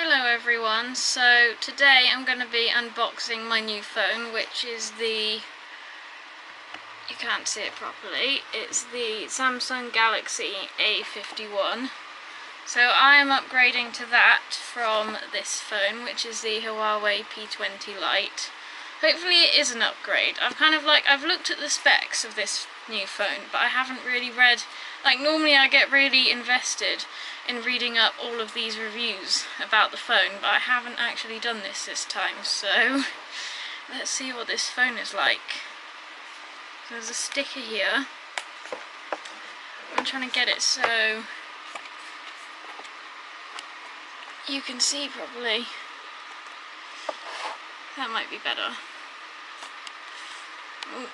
Hello everyone, so today I'm going to be unboxing my new phone, which is the, you can't see it properly, it's the Samsung Galaxy A51. So I am upgrading to that from this phone, which is the Huawei P20 Lite. Hopefully it is an upgrade. I've looked at the specs of this new phone, but I haven't really read, normally I get really invested in reading up all of these reviews about the phone, but I haven't actually done this time, so let's see what this phone is like. So there's a sticker here. I'm trying to get it so you can see properly. That might be better. Ooh.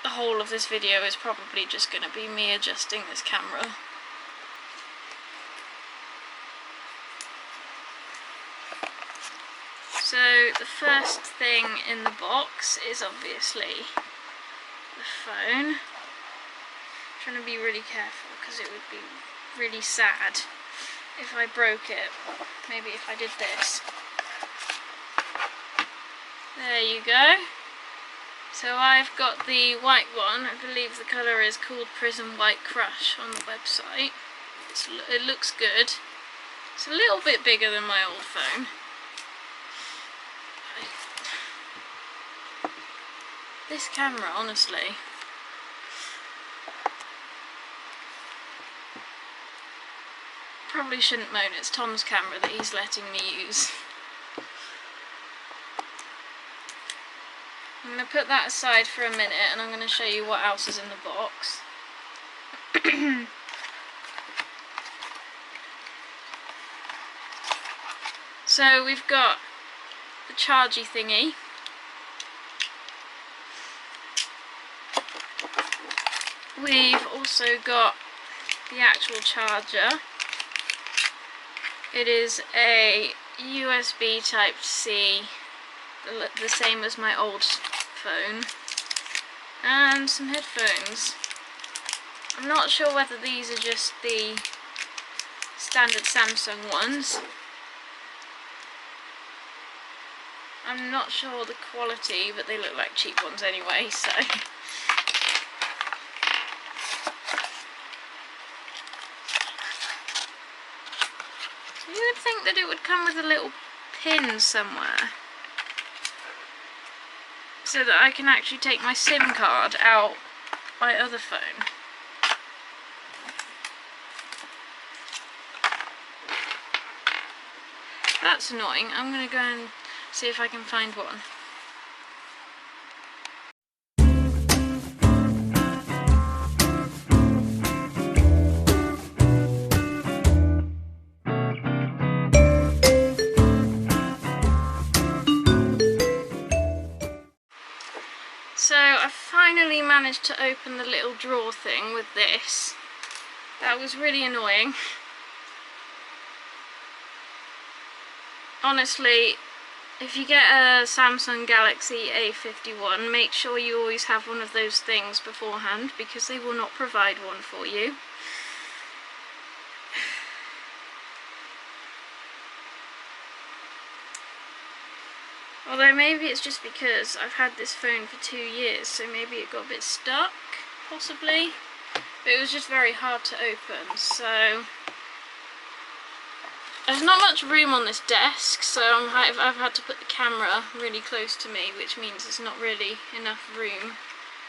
The whole of this video is probably just going to be me adjusting this camera. So the first thing in the box is obviously the phone. I'm trying to be really careful because it would be really sad if I broke it. Maybe if I did this. There you go. So I've got the white one. I believe the colour is called Prism White Crush on the website. It looks good. It's a little bit bigger than my old phone. This camera, honestly. Probably shouldn't moan, it's Tom's camera that he's letting me use. I'm going to put that aside for a minute and I'm going to show you what else is in the box. So we've got the chargy thingy. We've also got the actual charger. It is a USB Type-C, the same as my old phone, and some headphones. I'm not sure whether these are just the standard Samsung ones. I'm not sure the quality, but they look like cheap ones anyway, so. You would think that it would come with a little pin somewhere, so that I can actually take my SIM card out my other phone. That's annoying. I'm going to go and see if I can find one. So I finally managed to open the little drawer thing with this. That was really annoying. Honestly, if you get a Samsung Galaxy A51, make sure you always have one of those things beforehand, because they will not provide one for you. Although maybe it's just because I've had this phone for 2 years, so maybe it got a bit stuck, possibly. But it was just very hard to open, so there's not much room on this desk, so I've had to put the camera really close to me, which means there's not really enough room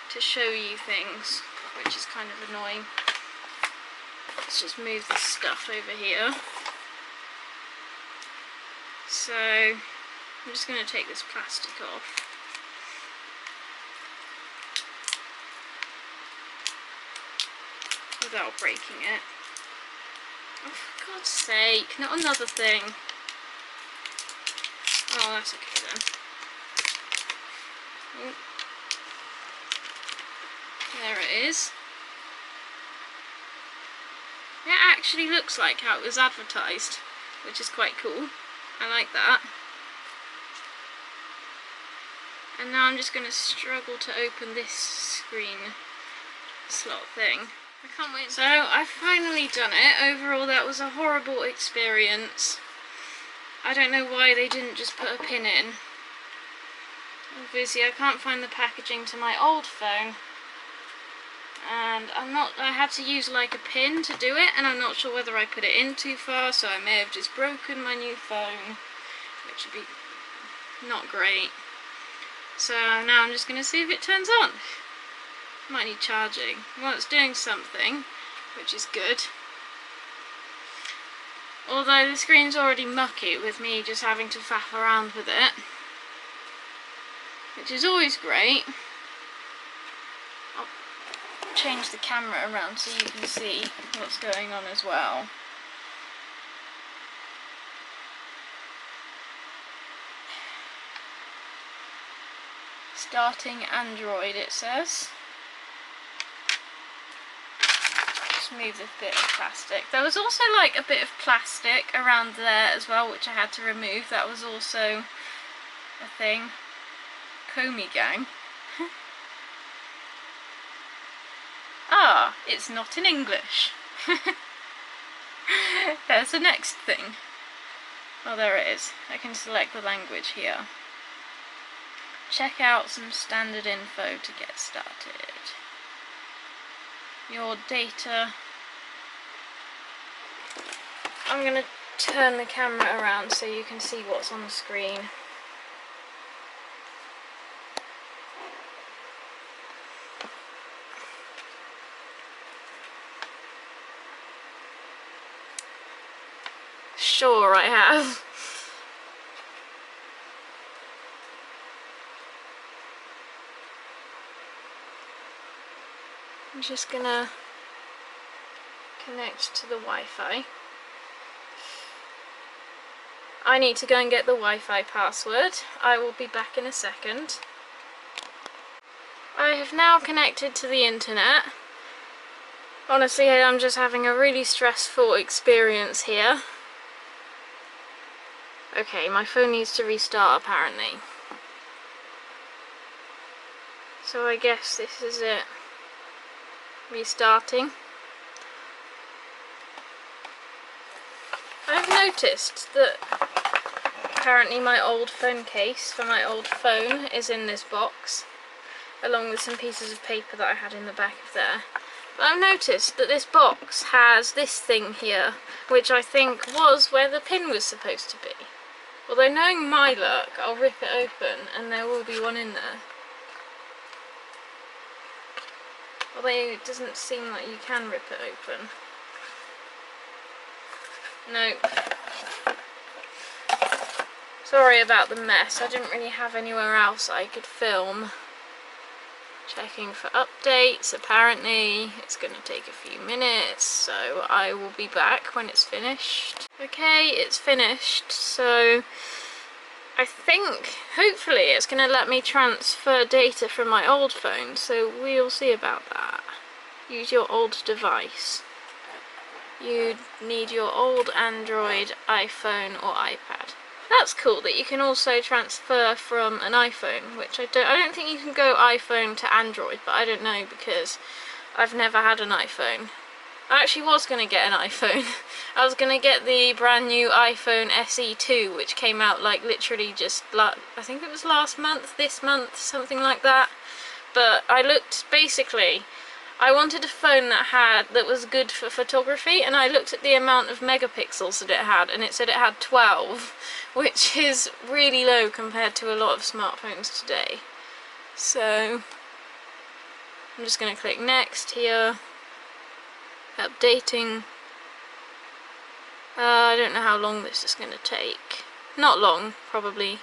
to show you things, which is kind of annoying. Let's just move this stuff over here. So I'm just going to take this plastic off. Without breaking it. Oh, for God's sake, not another thing. Oh, that's okay then. Oh. There it is. It actually looks like how it was advertised, which is quite cool. I like that. And now I'm just going to struggle to open this screen slot thing. I can't wait. So I've finally done it. Overall that was a horrible experience. I don't know why they didn't just put a pin in. Obviously I can't find the packaging to my old phone. And I had to use like a pin to do it, and I'm not sure whether I put it in too far, so I may have just broken my new phone, which would be not great. So now I'm just going to see if it turns on. Might need charging. Well, it's doing something, which is good. Although the screen's already mucky with me just having to faff around with it, which is always great. I'll change the camera around so you can see what's going on as well. Starting Android, it says. Just move this bit of plastic. There was also like a bit of plastic around there as well, which I had to remove. That was also a thing. Comey gang. Ah, it's not in English. There's the next thing. Oh, there it is. I can select the language here. Check out some standard info to get started. Your data. I'm going to turn the camera around so you can see what's on the screen. Sure, I have. I'm just gonna connect to the Wi-Fi. I need to go and get the Wi-Fi password. I will be back in a second. I have now connected to the internet. Honestly, I'm just having a really stressful experience here. Okay, my phone needs to restart apparently. So I guess this is it. Restarting. I've noticed that apparently my old phone case for my old phone is in this box, along with some pieces of paper that I had in the back of there. But I've noticed that this box has this thing here, which I think was where the pin was supposed to be. Although knowing my luck, I'll rip it open and there will be one in there. Although it doesn't seem like you can rip it open. Nope. Sorry about the mess, I didn't really have anywhere else I could film. Checking for updates, apparently it's going to take a few minutes, so I will be back when it's finished. Okay, it's finished, so I think, hopefully it's going to let me transfer data from my old phone, so we'll see about that. Use your old device. You need your old Android, iPhone or iPad. That's cool that you can also transfer from an iPhone, which I don't think you can go iPhone to Android, but I don't know because I've never had an iPhone. I actually was going to get an iPhone. I was going to get the brand new iPhone SE2, which came out like literally just, I think it was last month, this month, something like that. But I looked, basically, I wanted a phone that was good for photography, and I looked at the amount of megapixels that it had, and it said it had 12, which is really low compared to a lot of smartphones today. So I'm just going to click next here. Updating. I don't know how long this is going to take. Not long, probably.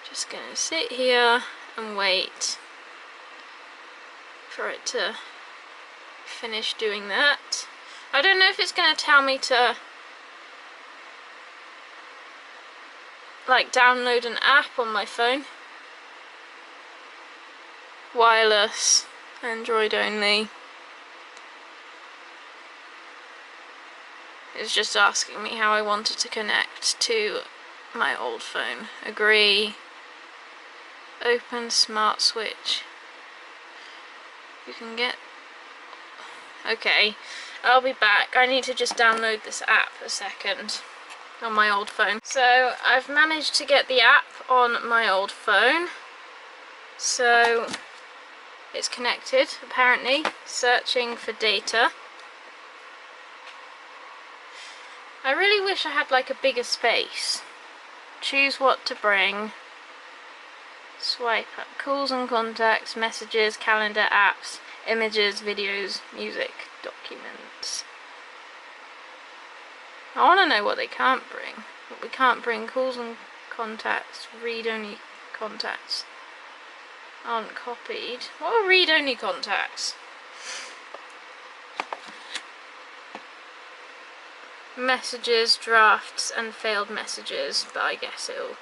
Just going to sit here and wait for it to finish doing that. I don't know if it's going to tell me to like download an app on my phone. Wireless, Android only. It's just asking me how I wanted to connect to my old phone. Agree. Open smart switch. You can get... Okay, I'll be back. I need to just download this app a second on my old phone. So I've managed to get the app on my old phone. So it's connected, apparently. Searching for data. I really wish I had like a bigger space. Choose what to bring. Swipe up. Calls and contacts, messages, calendar, apps, images, videos, music, documents. I want to know what they can't bring. What we can't bring: calls and contacts, read-only contacts. Aren't copied. What are read-only contacts? Messages, drafts, and failed messages, but I guess it'll...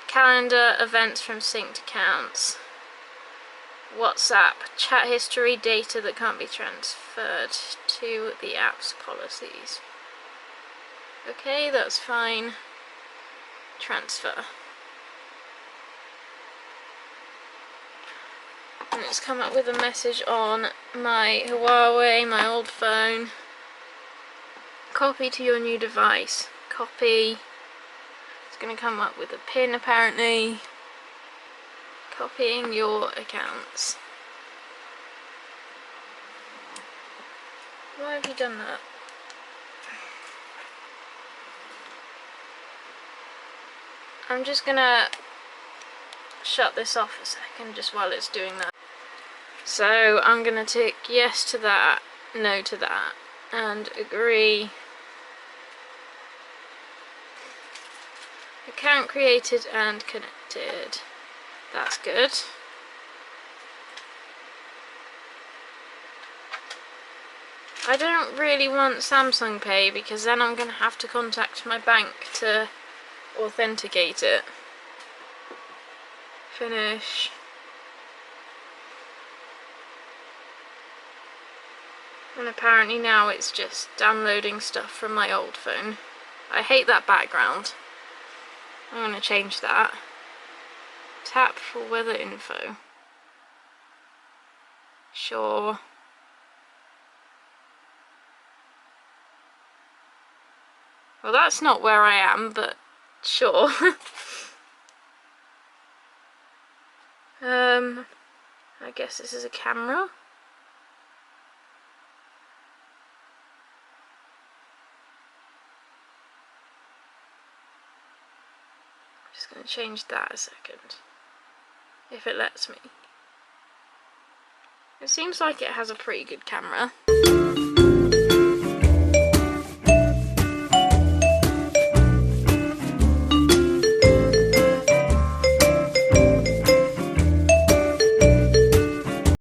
Calendar, events from synced accounts. WhatsApp, chat history, data that can't be transferred to the app's policies. Okay, that's fine. Transfer. And it's come up with a message on my Huawei, my old phone. Copy to your new device. Copy. It's going to come up with a pin apparently. Copying your accounts. Why have you done that? I'm just going to shut this off a second just while it's doing that. So I'm going to tick yes to that, no to that, and agree. Account created and connected. That's good. I don't really want Samsung Pay because then I'm going to have to contact my bank to authenticate it. Finish. And apparently now it's just downloading stuff from my old phone. I hate that background. I'm going to change that. Tap for weather info. Sure. Well, that's not where I am, but sure. I guess this is a camera. Just going to change that a second, if it lets me. It seems like it has a pretty good camera.